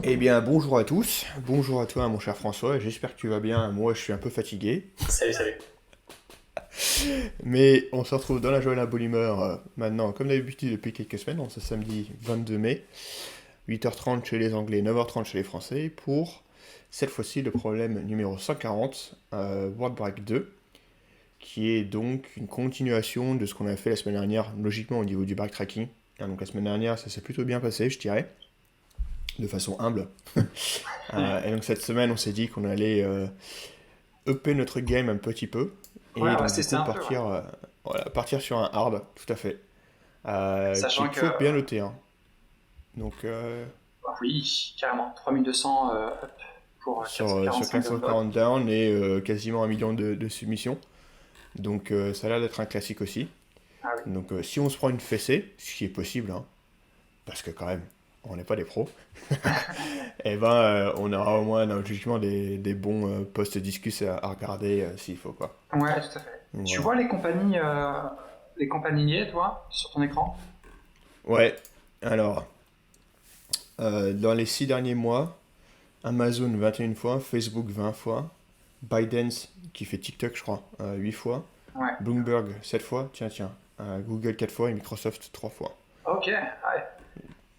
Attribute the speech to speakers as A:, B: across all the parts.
A: Eh bien, bonjour à tous, bonjour à toi mon cher François, j'espère que tu vas bien, moi je suis un peu fatigué,
B: Salut, salut.
A: mais on se retrouve dans la joie et la bonne humeur maintenant, comme d'habitude depuis quelques semaines, en ce samedi 22 mai, 8h30 chez les Anglais, 9h30 chez les Français, pour cette fois-ci le problème numéro 140, World Break 2, qui est donc une continuation de ce qu'on a fait la semaine dernière, logiquement au niveau du backtracking. Donc la semaine dernière ça s'est plutôt bien passé, je dirais, de façon humble. Et donc cette semaine on s'est dit qu'on allait upper notre game un petit peu
B: Ouais,
A: et
B: on va
A: donc
B: se
A: du
B: tester
A: coup
B: un peu, ouais.
A: voilà, partir sur un hard, tout à fait, qui
B: Sachant
A: est
B: que,
A: toujours bien noté, hein. Donc
B: oui, carrément, 3200 up pour
A: sur
B: 445 downvotes.
A: 440 down et quasiment 1 million de submissions. Donc ça a l'air d'être un classique aussi.
B: Ah oui.
A: Donc si on se prend une fessée, ce qui est possible, hein, parce que quand même, on n'est pas des pros, et ben on aura au moins logiquement des bons post-discus à regarder s'il faut quoi.
B: Ouais, tout à fait.
A: Donc,
B: Tu
A: voilà.
B: vois les compagnies liées, toi, sur ton écran?
A: Ouais, alors, dans les 6 derniers mois, Amazon 21 fois, Facebook 20 fois, ByteDance, qui fait TikTok, je crois, 8 fois,
B: Ouais.
A: Bloomberg 7 fois, Google 4 fois et Microsoft 3 fois.
B: Ok, ouais.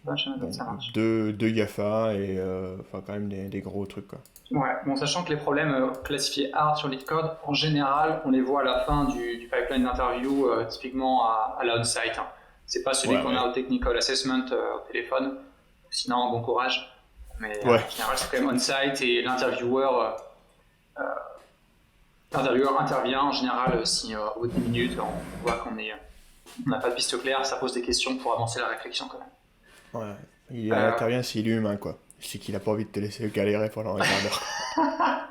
B: Bunch Amazon,
A: Bon,
B: ça marche.
A: deux GAFA et enfin quand même des gros trucs quoi.
B: Ouais, bon, sachant que les problèmes classifiés hard sur LeetCode, en général, on les voit à la fin du pipeline d'interview, typiquement à la on-site, hein. C'est pas celui
A: Ouais,
B: qu'on a
A: ouais.
B: au technical assessment au téléphone. Sinon, bon courage. Mais
A: Ouais,
B: en général, c'est quand même on-site et l'intervieweur intervient en général si au bout de 10 minutes on voit on n'a pas de piste claire, ça pose des questions pour avancer la réflexion quand même.
A: ouais. Il
B: Euh,
A: intervient s'il est humain quoi. C'est qu'il a pas envie de te laisser galérer pendant un quart d'heure.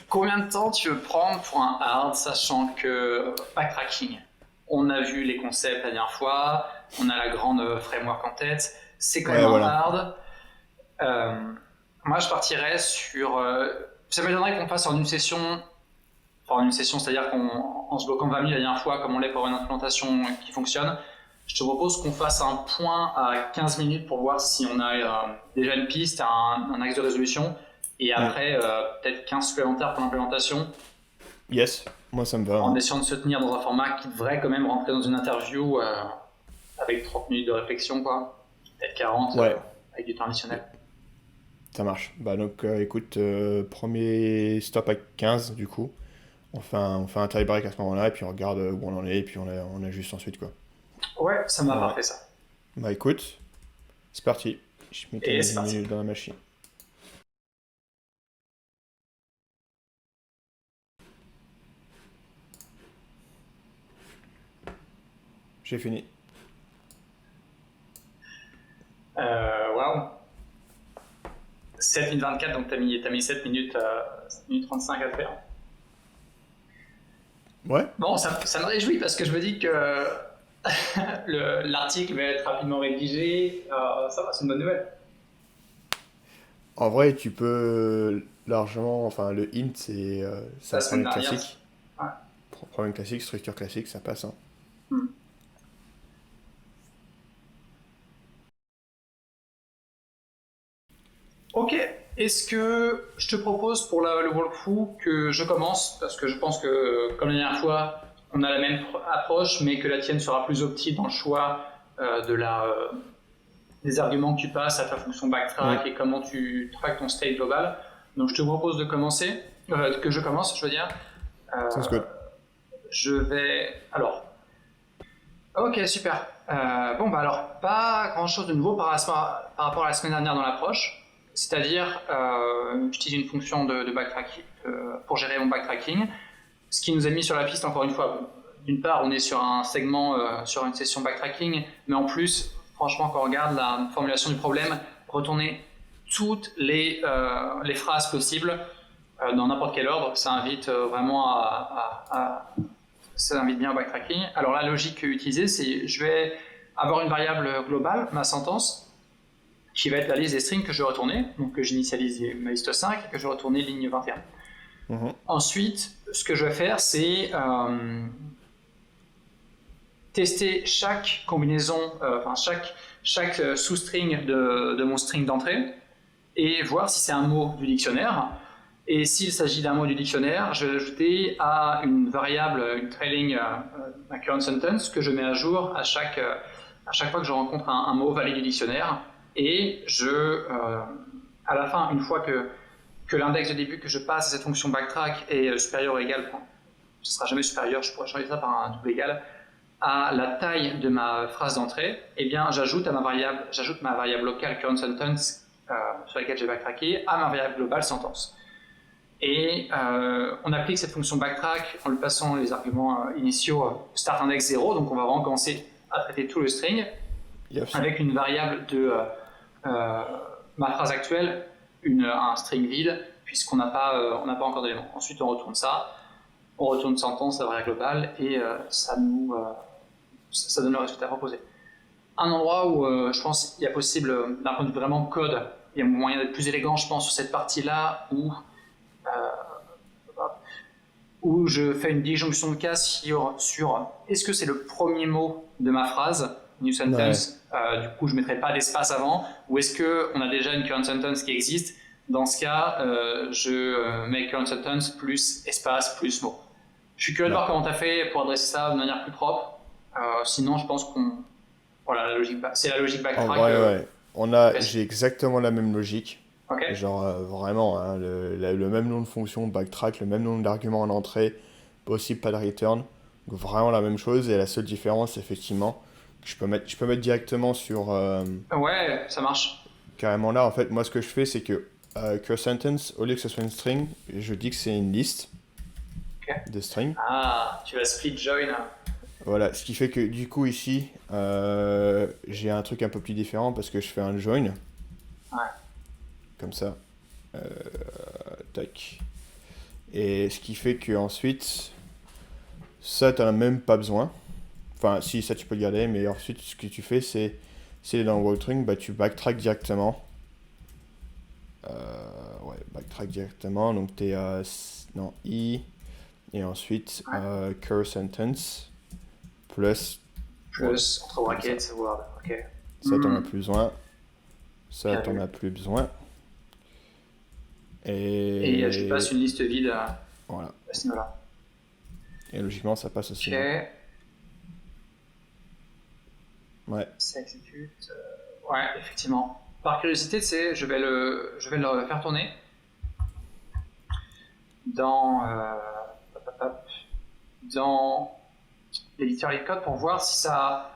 B: Combien de temps tu veux prendre pour un hard, sachant que backtracking, on a vu les concepts la dernière fois, on a la grande framework en tête, c'est quand même
A: Ouais,
B: un
A: voilà.
B: hard. Euh, Moi, je partirais sur. Ça m'étonnerait qu'on fasse en une session. Enfin, une session, c'est-à-dire qu'en se bloquant 20 000 la dernière fois, comme on l'est pour une implémentation qui fonctionne. Je te propose qu'on fasse un point à 15 minutes pour voir si on a déjà une piste, un axe de résolution, et
A: Hmm.
B: après peut-être 15 supplémentaires pour l'implémentation,
A: Yes, moi ça me va,
B: en
A: hein.
B: essayant de se tenir dans un format qui devrait quand même rentrer dans une interview avec 30 minutes de réflexion, quoi. Peut-être 40
A: Ouais,
B: avec du temps additionnel.
A: ça marche. Bah donc écoute, premier stop à 15 du coup. On fait un tie-break à ce moment-là, et puis on regarde où on en est, et puis on ajuste ensuite, quoi.
B: Ouais, ça m'a
A: Ouais.
B: parfait ça.
A: Bah écoute, c'est parti. Je mettais
B: Et
A: mes
B: c'est
A: 10
B: parti.
A: minutes dans la machine. J'ai fini.
B: Waouh. 7 minutes 24, donc t'as mis 7 minutes 35 à faire.
A: Ouais.
B: Bon, ça me réjouit parce que je me dis que l'article va être rapidement rédigé. Ça va, c'est une bonne nouvelle.
A: En vrai, tu peux largement. Enfin, le int, c'est
B: La
A: un
B: semaine
A: problème
B: dernière.
A: classique.
B: Ouais.
A: Problème classique, structure classique, ça passe, hein.
B: Hmm. Ok. Est-ce que je te propose pour le walkthrough que je commence, parce que je pense que, comme la dernière fois, on a la même approche, mais que la tienne sera plus optique dans le choix des arguments que tu passes à ta fonction
A: Hmm.
B: backtrack et comment tu traques ton state global. Donc je te propose de commencer, que je commence, je veux dire.
A: Sounds
B: Euh,
A: good.
B: je vais. Alors. Ok, super. Bon, bah alors, pas grand chose de nouveau par rapport à la semaine dernière dans l'approche. C'est-à-dire, j'utilise une fonction de backtracking pour gérer mon backtracking. Ce qui nous a mis sur la piste, encore une fois, d'une part, on est sur un segment, sur une session backtracking, mais en plus, franchement, quand on regarde la formulation du problème, retourner toutes les phrases possibles dans n'importe quel ordre, ça invite vraiment ça invite bien au backtracking. Alors la logique utilisée, c'est je vais avoir une variable globale, ma sentence, qui va être la liste des strings que je vais retourner, donc que j'initialise ma liste 5 et que je vais retourner ligne 21.
A: Mhm.
B: Ensuite, ce que je vais faire, c'est tester chaque combinaison, chaque sous-string de mon string d'entrée et voir si c'est un mot du dictionnaire. Et s'il s'agit d'un mot du dictionnaire, je vais l'ajouter à une variable, une trailing, un current sentence que je mets à jour à chaque fois que je rencontre un mot valide du dictionnaire. Et à la fin, une fois que l'index de début que je passe à cette fonction backtrack est supérieur ou égal, ce ne sera jamais supérieur, je pourrais changer ça par un double égal, à la taille de ma phrase d'entrée, eh bien j'ajoute ma variable locale current sentence sur laquelle j'ai backtracké à ma variable globale sentence. Et on applique cette fonction backtrack en lui passant les arguments initiaux start index 0, donc on va vraiment commencer à traiter tout le string avec une variable de ma phrase actuelle, un string vide, puisqu'on n'a pas encore d'éléments. Ensuite on retourne ça, on retourne sentence, la variable globale, et ça donne le résultat proposé. Un endroit où je pense qu'il y a possible, d'un point de vue vraiment code, il y a moyen d'être plus élégant, je pense, sur cette partie-là où je fais une disjonction de cas sur est-ce que c'est le premier mot de ma phrase, new sentence, du coup je ne mettrai pas d'espace avant, ou est-ce qu'on a déjà une current sentence qui existe. Dans ce cas, je mets current sentence plus espace plus mot. Je suis curieux de voir comment tu as fait pour adresser ça de manière plus propre. Sinon, je pense qu'on. Voilà, c'est la logique backtrack.
A: J'ai exactement la même logique.
B: Okay.
A: Genre vraiment, hein, le même nom de fonction, backtrack, le même nombre d'arguments en entrée, possible pas de return. Donc vraiment la même chose, et la seule différence, effectivement, que je peux mettre directement sur.
B: Ouais, ça marche.
A: Carrément là, en fait, moi ce que je fais, c'est que sentence, au lieu que ce soit une string, je dis que c'est une liste de strings.
B: Ah, tu vas split join.
A: Voilà, ce qui fait que du coup ici, j'ai un truc un peu plus différent parce que je fais un join.
B: Ouais.
A: Comme ça. Tac. Et ce qui fait que ensuite, ça t'en as même pas besoin. Enfin, si, ça tu peux le garder, mais ensuite ce que tu fais, c'est dans WordString, bah tu backtrack directement. Backtrack directement. Donc t'es dans i, et ensuite cur sentence plus
B: entre brackets word. Ok.
A: Ça t'en as plus besoin. Ça t'en as plus besoin.
B: Et je passe une liste vide
A: voilà.
B: À ce niveau-là.
A: Et logiquement, ça passe aussi.
B: Ok.
A: Ouais.
B: Ça exécute. Ouais, effectivement. Par curiosité, je vais le faire tourner dans l'éditeur LeetCode pour voir si ça.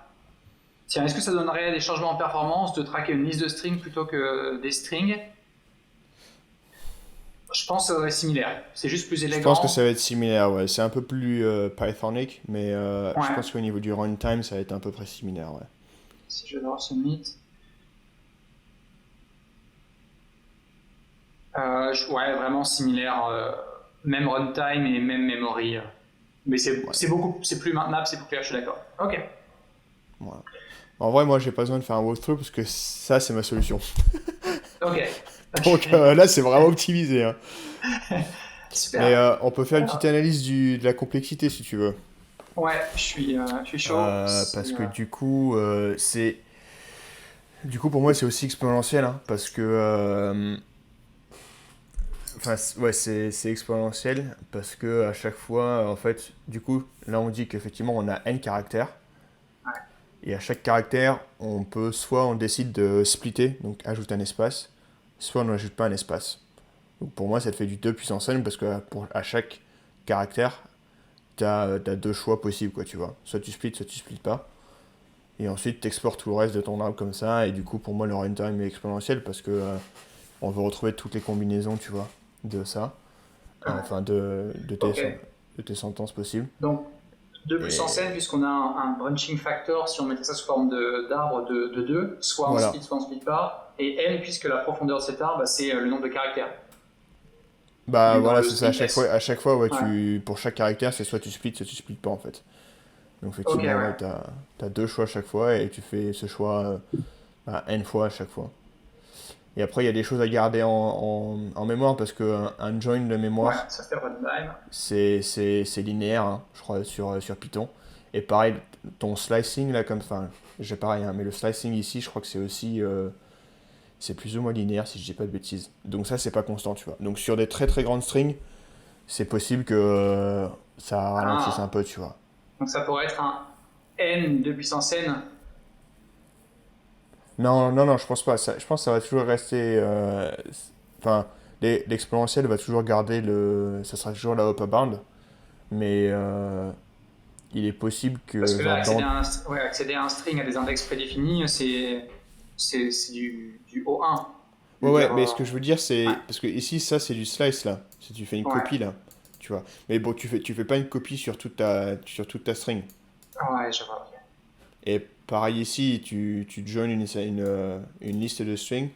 B: Tiens, est-ce que ça donnerait des changements en performance de traquer une liste de strings plutôt que des strings? Je pense que ça va être similaire. C'est juste plus élégant.
A: Je pense que ça va être similaire, ouais. C'est un peu plus Pythonique, mais je pense qu'au niveau du runtime, ça va être à peu près similaire, ouais.
B: Si je dois submit. Ouais, vraiment similaire. Même runtime et même memory. Mais c'est plus maintenable, c'est plus clair, je suis d'accord. Ok.
A: Ouais. En vrai, moi, j'ai pas besoin de faire un walkthrough parce que ça, c'est ma solution.
B: Ok.
A: Donc là, c'est vraiment optimisé. Hein.
B: Super.
A: Mais on peut faire une petite analyse de la complexité si tu veux.
B: Ouais, je suis chaud.
A: Parce que du coup, c'est. Du coup, pour moi, c'est aussi exponentiel. Hein, parce que. Enfin, ouais, c'est exponentiel. Parce que à chaque fois, en fait, du coup, là, on dit qu'effectivement, on a n caractères.
B: Ouais.
A: Et à chaque caractère, on décide de splitter, donc ajouter un espace, soit on n'ajoute pas un espace. Donc pour moi, ça te fait du 2 puissance n parce que à chaque caractère, tu as deux choix possibles, quoi, tu vois. Soit tu splits pas. Et ensuite, tu exportes tout le reste de ton arbre comme ça. Et du coup, pour moi, le runtime est exponentiel parce que on veut retrouver toutes les combinaisons, tu vois, de ça. Enfin, de tes sentences possibles.
B: Donc, 2 puissance n, puisqu'on a un branching factor, si on mettait ça sous forme d'arbre de 2, soit on split, soit on split pas. Et n, puisque la profondeur de cet arbre, c'est le nombre de caractères.
A: Bah voilà, c'est ça. À chaque fois ouais. Pour chaque caractère, c'est soit tu splits pas en fait. Donc effectivement, okay, t'as deux choix à chaque fois et tu fais ce choix n fois à chaque fois. Et après, il y a des choses à garder en mémoire parce qu'un join de mémoire,
B: ouais, ça fait runtime.
A: C'est linéaire, hein, je crois, sur Python. Et pareil, ton slicing là, comme, enfin, j'ai pareil, hein, mais le slicing ici, je crois que c'est aussi, c'est plus ou moins linéaire si je dis pas de bêtises. Donc ça, c'est pas constant, tu vois. Donc sur des très très grandes strings, c'est possible que ça ralentisse un
B: Ah,
A: peu, tu vois.
B: donc ça pourrait être un n de puissance n.
A: Non, non, non, je pense pas. Je pense que ça va toujours rester. Enfin, l'exponentielle va toujours garder le. Ça sera toujours la upper bound. Mais il est possible
B: Parce
A: que,
B: que là,
A: genre, dans.
B: ouais, accéder à un string à des index prédéfinis, c'est du O1. Je
A: Ouais,
B: veux
A: ouais,
B: dire,
A: mais ce que je veux dire,
B: ouais,
A: c'est. Parce que ici, ça, c'est du slice, là. Si tu fais une
B: ouais,
A: copie, là. Tu vois. Mais bon, tu fais pas une copie sur toute ta string.
B: ouais, je vois. Ok.
A: Et pareil ici, tu joins une liste de strings.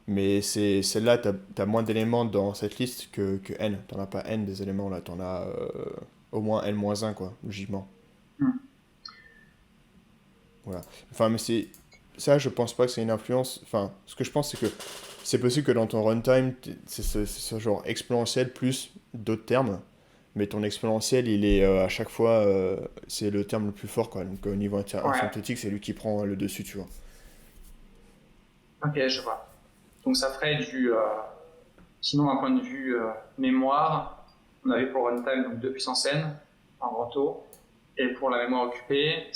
A: Mais c'est celle-là, t'as moins d'éléments dans cette liste que n. T'en as pas n des éléments là, t'en as au moins n-1 quoi, logiquement.
B: Hmm.
A: Voilà. Enfin, mais c'est ça, je pense pas que c'est une influence. Enfin, ce que je pense, c'est que c'est possible que dans ton runtime, c'est ce genre exponentiel plus d'autres termes. Mais ton exponentiel, il est à chaque fois, c'est le terme le plus fort quoi. Donc au niveau
B: Ouais,
A: asymptotique, c'est lui qui prend le dessus, tu vois.
B: ok, je vois. Donc ça ferait sinon d'un point de vue mémoire, on avait pour runtime donc 2 puissance n en grand taux. Et pour la mémoire occupée,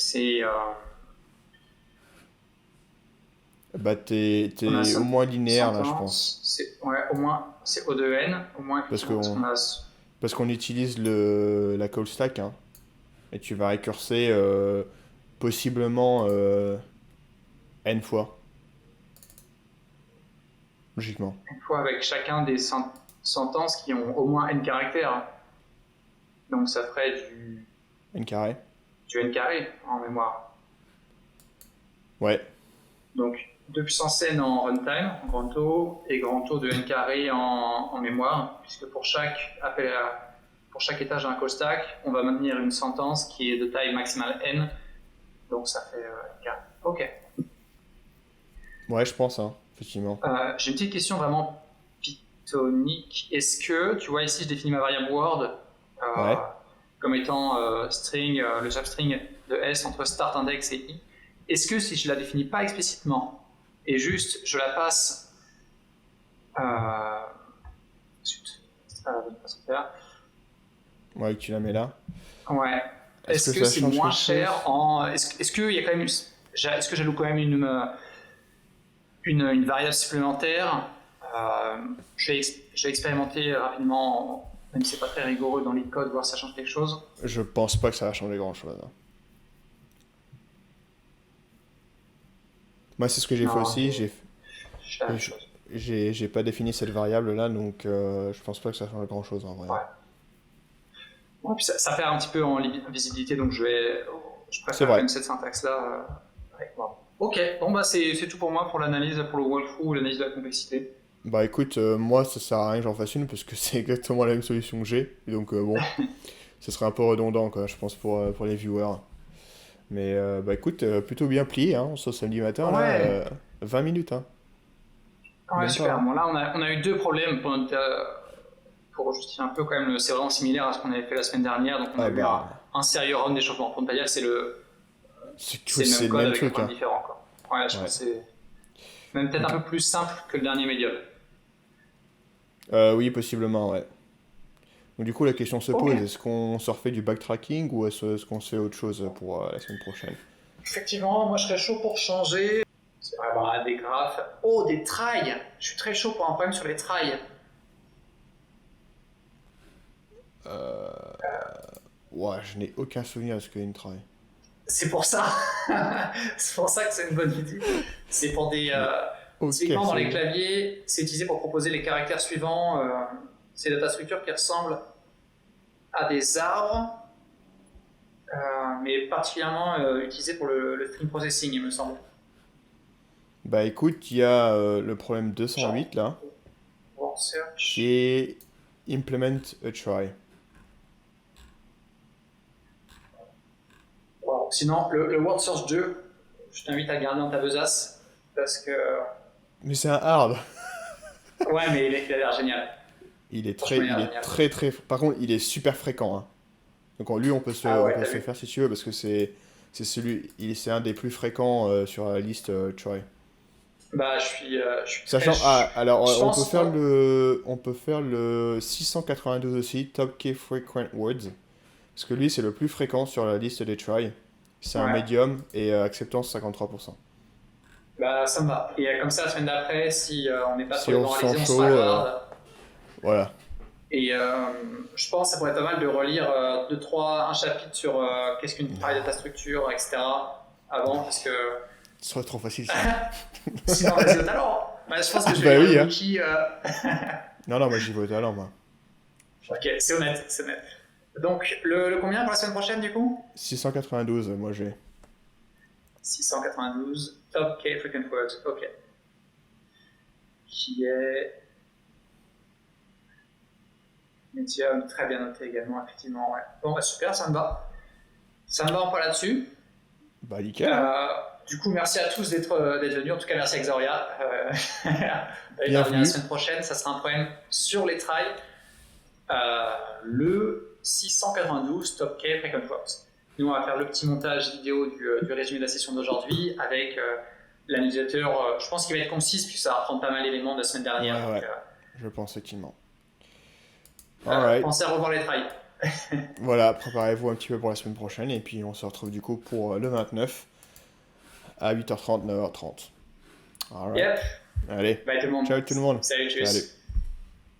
A: Bah,
B: on a
A: t'es au moins linéaire là, je pense.
B: sentence, c'est ouais, au moins c'est O2N, au moins
A: Parce
B: effectivement parce
A: qu'on
B: qu'on a
A: Parce qu'on utilise la call stack, hein, et tu vas récurser possiblement n fois, logiquement.
B: une fois avec chacun des sentences qui ont au moins n caractères. Donc ça ferait
A: N carré.
B: du n carré en mémoire.
A: Ouais.
B: Donc 2 puissance n en runtime, en grand taux, et grand taux de n carré en mémoire, puisque pour chaque étage d'un call stack, on va maintenir une sentence qui est de taille maximale n, donc ça fait n carré. Ok.
A: Ouais, je pense, hein, effectivement.
B: J'ai une petite question vraiment pythonique. Est-ce que, tu vois ici, je définis ma variable word
A: Ouais.
B: comme étant string, le substring de s entre start index et i. Est-ce que si je la définis pas explicitement et juste je la passe, euh, zut, c'est pas la bonne façon de faire.
A: Ouais, que tu la mets là.
B: Ouais.
A: Est-ce
B: Est-ce
A: que
B: que
A: ça
B: c'est
A: change
B: moins
A: quelque
B: cher
A: chose?
B: en, est-ce qu'il y a quand même, est-ce que j'alloue quand même une variable supplémentaire. Euh, je vais expérimenter rapidement, même si c'est pas très rigoureux dans les codes, voir si ça change quelque chose.
A: Je pense pas que ça va changer grand-chose, hein. Moi, c'est ce que j'ai fait
B: Non,
A: aussi.
B: je fais la même
A: Je-
B: chose.
A: j'ai pas défini cette variable-là, donc je pense pas que ça change grand-chose en vrai, hein.
B: Ouais. Ouais, puis ça perd un petit peu en visibilité, donc je
A: C'est
B: préfère quand
A: vrai.
B: même cette syntaxe-là avec moi. Ok, bon bah c'est tout pour moi pour l'analyse, pour le walkthrough ou l'analyse de la complexité.
A: Bah écoute, moi ça sert à rien que j'en fasse une parce que c'est exactement la même solution que j'ai. Et donc bon, ce serait un peu redondant quoi, je pense pour les viewers. Mais bah écoute, plutôt bien plié hein, ce samedi matin là,
B: Ouais,
A: 20 minutes hein,
B: ouais,
A: même pas
B: super.
A: hein.
B: Bon là on a eu deux problèmes pour justifier un peu quand même, c'est vraiment similaire à ce qu'on avait fait la semaine dernière, donc on a
A: Ah
B: eu
A: bah,
B: un sérieux run d'échauffement, pour ne pas dire que c'est le même
A: c'est le
B: code
A: même
B: avec un
A: truc
B: code
A: hein.
B: différent, quoi. Ouais, je
A: Ouais.
B: pense que c'est même peut-être
A: Donc,
B: un peu plus simple que le dernier médium.
A: oui, possiblement, ouais. Donc du coup la question se
B: Ok,
A: pose, est-ce qu'on se refait du backtracking ou est-ce qu'on se fait autre chose pour la semaine prochaine?
B: effectivement, moi je serais chaud pour changer. C'est vrai, bah, des graphes. Oh, des trails. Je suis très chaud pour un problème sur les trails.
A: Ouais, je n'ai aucun souvenir de ce qu'est une try.
B: C'est pour ça. C'est pour ça que c'est une bonne idée. C'est pour
A: Aucun
B: typiquement dans les
A: souvenir.
B: claviers, c'est utilisé pour proposer les caractères suivants. C'est des data structures qui ressemblent à des arbres, mais particulièrement utilisé pour le string processing, il me semble.
A: Bah écoute, il y a le problème
B: Genre,
A: 208 là,
B: word
A: qui
B: search.
A: est implement a try.
B: Wow. Sinon, le word search 2, je t'invite à le garder dans ta besace, parce que...
A: Mais c'est un hard.
B: Ouais, mais il a l'air génial. Franchement, il a
A: Il
B: l'air
A: est
B: génial.
A: très très. Par contre, il est super fréquent, hein. Donc lui, on peut se,
B: Ah
A: on
B: ouais,
A: peut
B: t'as
A: se le
B: vu.
A: faire si tu veux, parce que c'est un des plus fréquents sur la liste Try.
B: Bah, je suis très.
A: Sachant, alors
B: Je
A: on peut
B: pense.
A: faire le 692 aussi, Top Key Frequent Words, parce que lui, c'est le plus fréquent sur la liste des Try. C'est un
B: Ouais.
A: médium et acceptance 53%.
B: Bah, ça me va. Et comme ça, la semaine d'après, si on n'est pas trop
A: Si on se sent
B: démoralisé, on se
A: chaud,
B: raccorde.
A: voilà.
B: Et je pense que ça pourrait être pas mal de relire un chapitre sur qu'est-ce qu'une faille de ta structure, etc. avant, parce que
A: Ce serait trop facile ça.
B: sinon, vas-y au talent. Bah, je pense que je vais
A: Bah
B: lire
A: oui,
B: le
A: hein.
B: wiki.
A: Non, non, moi j'y vais au talent, moi.
B: Ok, c'est honnête, c'est honnête. Donc, le combien pour la semaine prochaine, du coup?
A: 692, moi j'ai.
B: 692, Top K Frequent Words, ok. Qui est médium, très bien noté également, effectivement, ouais. Bon, bah super, ça me va. Ça me va, on part là-dessus.
A: Bah nickel, hein.
B: Du coup, merci à tous d'être venus. En tout cas, merci à Xaria. Il va revenir la
A: Bienvenue.
B: semaine prochaine. Ça sera un problème sur les trails. Le 692 Top K Frequent Words. Nous, on va faire le petit montage vidéo du résumé de la session d'aujourd'hui avec la newsletter. Je pense qu'il va être concise puisque ça va reprendre pas mal d'éléments de la semaine dernière.
A: Ouais,
B: Donc,
A: ouais. Je pense effectivement. Alright.
B: pensez à revoir les trails.
A: Voilà, préparez-vous un petit peu pour la semaine prochaine et puis on se retrouve du coup pour le 29 à 8h30, 9h30. Alright.
B: Yep.
A: Allez,
B: Bye tout le monde.
A: ciao tout le monde.
B: Salut, tchuss.
A: Salut.